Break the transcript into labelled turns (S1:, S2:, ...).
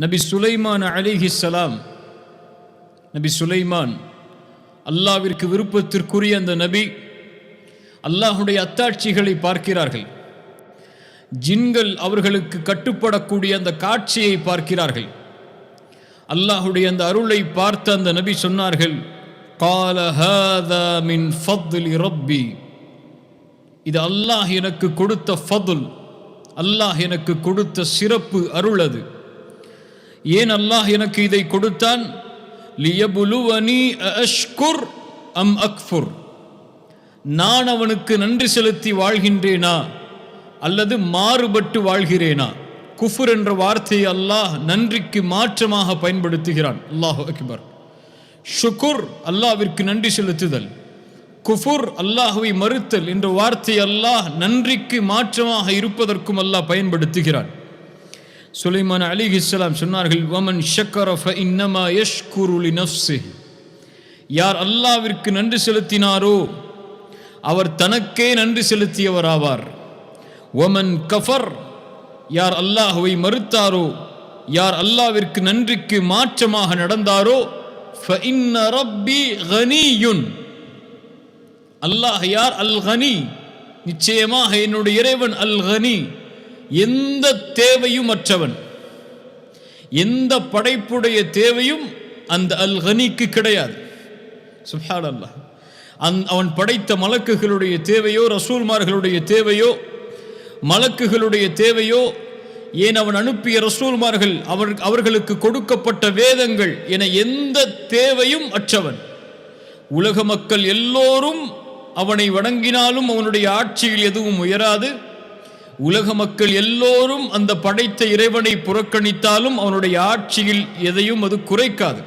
S1: நபி சுலைமான் அலைஹிஸ்ஸலாம், நபி சுலைமான் அல்லாவிற்கு விருப்பத்திற்குரிய அந்த நபி அல்லாஹுடைய அத்தாட்சிகளை பார்க்கிறார்கள். ஜின்கள் அவர்களுக்கு கட்டுப்படக்கூடிய அந்த காட்சியை பார்க்கிறார்கள். அல்லாஹுடைய அந்த அருளை பார்த்த அந்த நபி சொன்னார்கள், قال هذا من فضل ربي, இது அல்லாஹ் எனக்கு கொடுத்த ஃபதுல், அல்லாஹ் எனக்கு கொடுத்த சிறப்பு அருள். அது ஏன் அல்லாஹ் எனக்கு இதை கொடுத்தான்? லியபுலுவனி அஷ்குர் அம் அக்ஃபுர், நான் அவனுக்கு நன்றி செலுத்தி வாழ்கின்றேனா அல்லது மாறுபட்டு வாழ்கிறேனா. குஃபுர் என்ற வார்த்தையை அல்லாஹ் நன்றிக்கு மாற்றமாக பயன்படுத்துகிறான். அல்லாஹு அக்பர். ஷுக்குர் அல்லாஹ்விற்கு நன்றி செலுத்துதல், குஃபுர் அல்லாஹுவை மறுத்தல் என்ற வார்த்தை அல்லாஹ் நன்றிக்கு மாற்றமாக இருப்பதற்கும் அல்லாஹ் பயன்படுத்துகிறான். சுலைமான் அலைஹிஸ்ஸலாம் சொன்னார்கள், வமன் ஷக்கர ஃபஇன்னமா யஷ்குரு லினஃப்ஸிஹி, யார் அல்லாஹ்விற்கு நன்றி செலுத்தினாரோ அவர் தனக்கே நன்றி செலுத்தியவராவார். வமன் கஃபர், யார் அல்லாஹுவை மறுத்தாரோ, யார் அல்லாஹ்விற்கு நன்றிக்கு மாற்றமாக நடந்தாரோ, ஃபஇன்ன ரப்பி கனியுன், அல்லாஹ் யார்? அல் கனி, நிச்சயமாக என்னுடைய இறைவன் அல் கனி, எந்த தேவையும் அற்றவன். எந்த படைப்புடைய தேவையும் அந்த அல் கனிக்கு கிடையாது. சுப்ஹானல்லாஹ். அவன் படைத்த மலக்குகளுடைய தேவையோ, ரசூல்மார்களுடைய தேவையோ, மலக்குகளுடைய தேவையோ, ஏன் அவன் அனுப்பிய ரசூல்மார்கள் அவர்களுக்கு கொடுக்கப்பட்ட வேதங்கள் என எந்த தேவையும் அற்றவன். உலக மக்கள் எல்லோரும் அவனை வணங்கினாலும் அவனுடைய ஆட்சியில் எதுவும் உயராது. உலக மக்கள் எல்லோரும் அந்த படைத்த இறைவனை புறக்கணித்தாலும் அவனுடைய ஆட்சியில் எதையும் அது குறைக்காது.